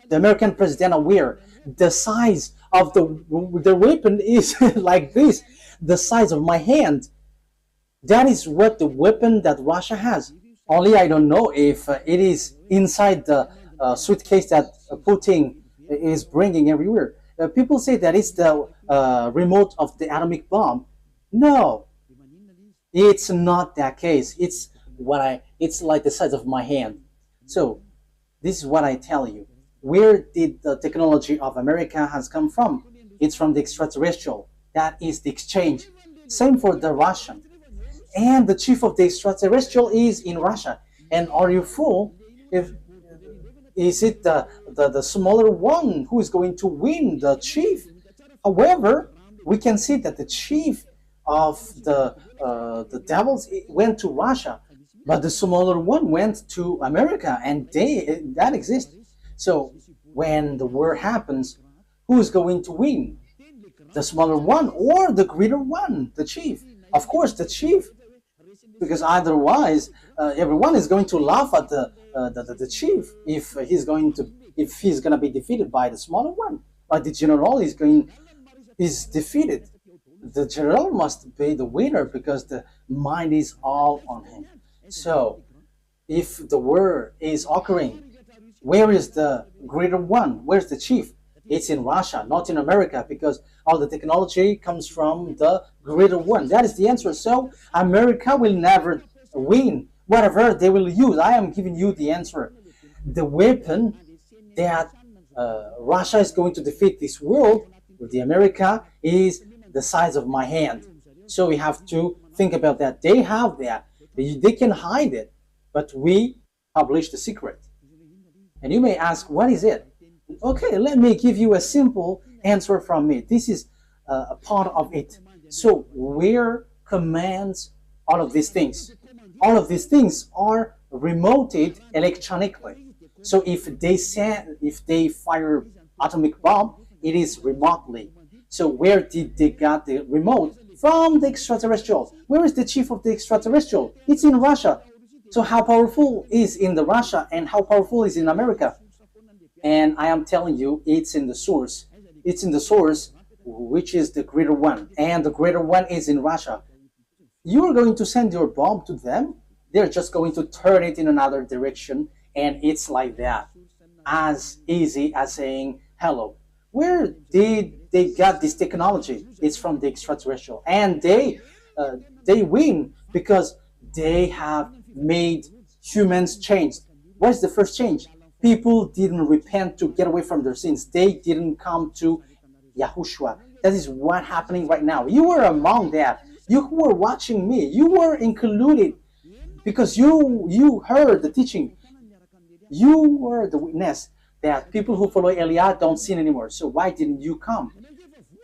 the American president, aware the size of the weapon is like this, the size of my hand. That is what the weapon that Russia has. Only I don't know if it is inside the suitcase that Putin is bringing everywhere. People say that it's the remote of the atomic bomb. No, it's not that case. It's like the size of my hand. So this is what I tell you. Where did the technology of America has come from? It's from the extraterrestrial. That is the exchange. Same for the Russian. And the chief of the extraterrestrial is in Russia. And are you fool? If is it the smaller one who is going to win, the chief? However, we can see that the chief of the devils went to Russia, but the smaller one went to America, and that exists. So when the war happens, who is going to win? The smaller one or the greater one, the chief? Of course, the chief, because otherwise everyone is going to laugh at the chief if he's going to be defeated by the smaller one. But the general is defeated. The general must be the winner because the mind is all on him. So if the war is occurring, where is the greater one? Where's the chief? It's in Russia, not in America, because all the technology comes from the greater one. That is the answer. So America will never win. Whatever they will use, I am giving you the answer. The weapon that Russia is going to defeat this world with the America is the size of my hand. So we have to think about that. They have that. They can hide it, but we publish the secret. And you may ask, what is it? Okay, let me give you a simple answer from me. This is a part of it. So where commands all of these things? All of these things are remoted electronically. So if they fire atomic bomb, it is remotely. So where did they get the remote? From the extraterrestrials. Where is the chief of the extraterrestrial? It's in Russia. So how powerful is in the Russia and how powerful is in America? And I am telling you, it's in the source. It's in the source, which is the greater one. And the greater one is in Russia. You are going to send your bomb to them. They're just going to turn it in another direction. And it's like that. As easy as saying hello. Where did they get this technology? It's from the extraterrestrial. And they win because they have made humans change. What is the first change? People didn't repent to get away from their sins. They didn't come to YAHOSHUAH. That is what's happening right now. You were among that. You were watching me. You were included because you heard the teaching. You were the witness that people who follow Eliah don't sin anymore. So why didn't you come?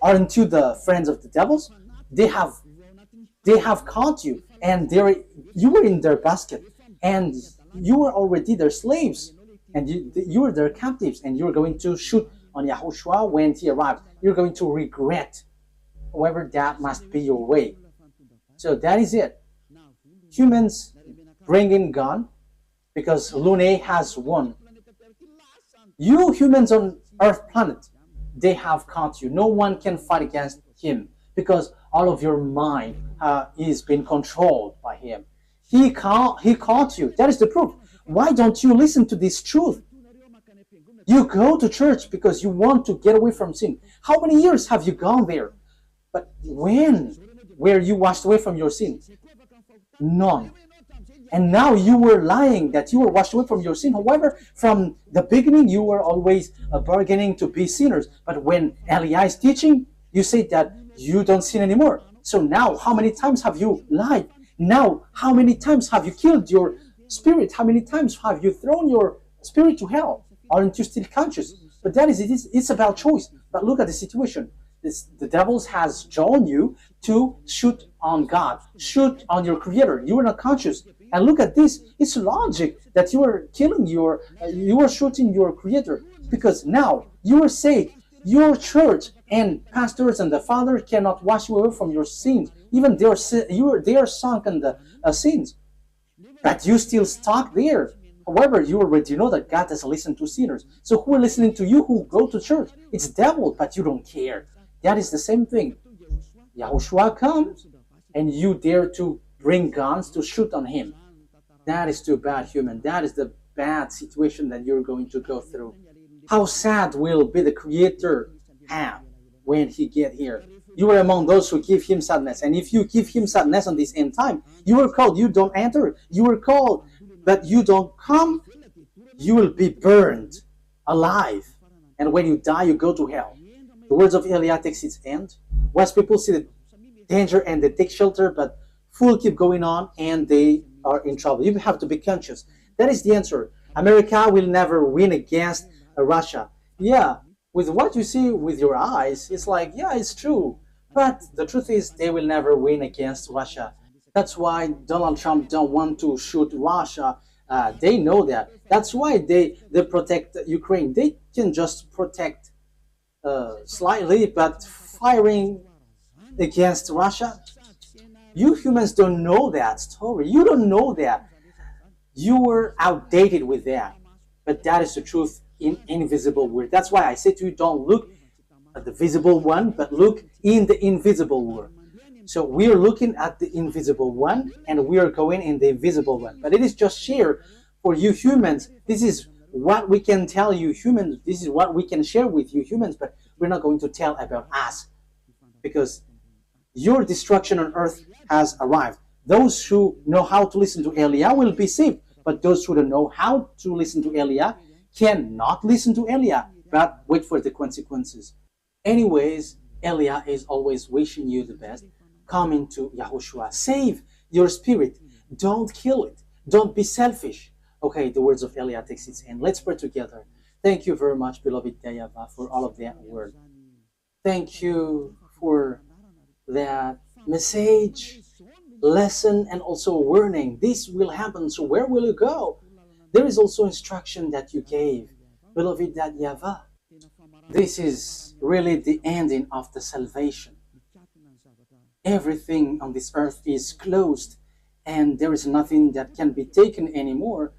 Aren't you the friends of the devils? They have caught you, and you were in their basket, and you were already their slaves, and you were their captives, and you're going to shoot on YAHOSHUAH when he arrives. You're going to regret. However, that must be your way. So that is it. Humans bring in gun because Lune has won. You humans on Earth planet, they have caught you. No one can fight against him because all of your mind is being controlled by him. He caught you. That is the proof. Why don't you listen to this truth? You go to church because you want to get away from sin. How many years have you gone there? But when were you washed away from your sin? None. And now you were lying that you were washed away from your sin. However, from the beginning, you were always bargaining to be sinners. But when Eliah is teaching, you say that you don't sin anymore. So now, how many times have you lied? Now, how many times have you killed your spirit? How many times have you thrown your spirit to hell? Aren't you still conscious? But that is it. It's about choice. But look at the situation. The devils has drawn you to shoot on God, shoot on your Creator. You are not conscious. And look at this. It's logic that you are killing you are shooting your Creator, because now you are saved. Your church and pastors and the Father cannot wash you away from your sins. Even they are sunk in the sins, but you still stuck there. However, you already know that God doesn't listen to sinners. So who are listening to you who go to church? It's devil, but you don't care. That is the same thing. YAHOSHUAH comes, and you dare to bring guns to shoot on him. That is too bad, human. That is the bad situation that you're going to go through. How sad will be the Creator have when he get here? You are among those who give him sadness. And if you give him sadness on this end time, you are called, you don't enter. You are called, but you don't come, you will be burned. alive. And when you die, you go to hell. The words of Elia takes its end. Wise people see the danger and they take shelter, but fools keep going on and they are in trouble. You have to be conscious. That is the answer. America will never win against Russia. Yeah, with what you see with your eyes, it's like, yeah, it's true. But the truth is, they will never win against Russia. That's why Donald Trump don't want to shoot Russia. They know that. That's why they protect Ukraine. They can just protect slightly, but firing against Russia, you humans don't know that story. You don't know that. You were outdated with that. But that is the truth in invisible world. That's why I say to you, don't look at the visible one, but look in the invisible world. So we are looking at the invisible one, and we are going in the invisible one. But it is just share for you humans. This is what we can tell you humans. This is what we can share with you humans, but we're not going to tell about us, because your destruction on earth has arrived. Those who know how to listen to Elia will be saved, but those who don't know how to listen to Elia cannot listen to Elia, but wait for the consequences. Anyways, Elia is always wishing you the best. Come into YAHOSHUAH. Save your spirit. Don't kill it. Don't be selfish. Okay, the words of Elia takes its end. Let's pray together. Thank you very much, beloved YAHVAH, for all of that word. Thank you for that message, lesson, and also warning. This will happen, so where will you go? There is also instruction that you gave, beloved YAHVAH. This is really the ending of the salvation. Everything on this earth is closed, and there is nothing that can be taken anymore.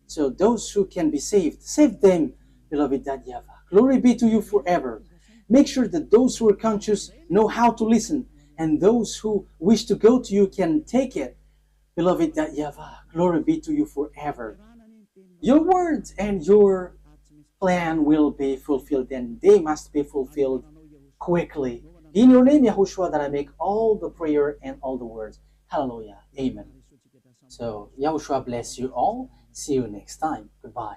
So those who can be saved, save them, beloved YAHVAH. Glory be to you forever. Make sure that those who are conscious know how to listen, and those who wish to go to you can take it. Beloved YAHVAH, glory be to you forever. Your words and your plan will be fulfilled, and they must be fulfilled quickly. In your name, YAHOSHUAH, that I make all the prayer and all the words. Hallelujah. Amen. So, YAHOSHUAH bless you all. See you next time. Goodbye.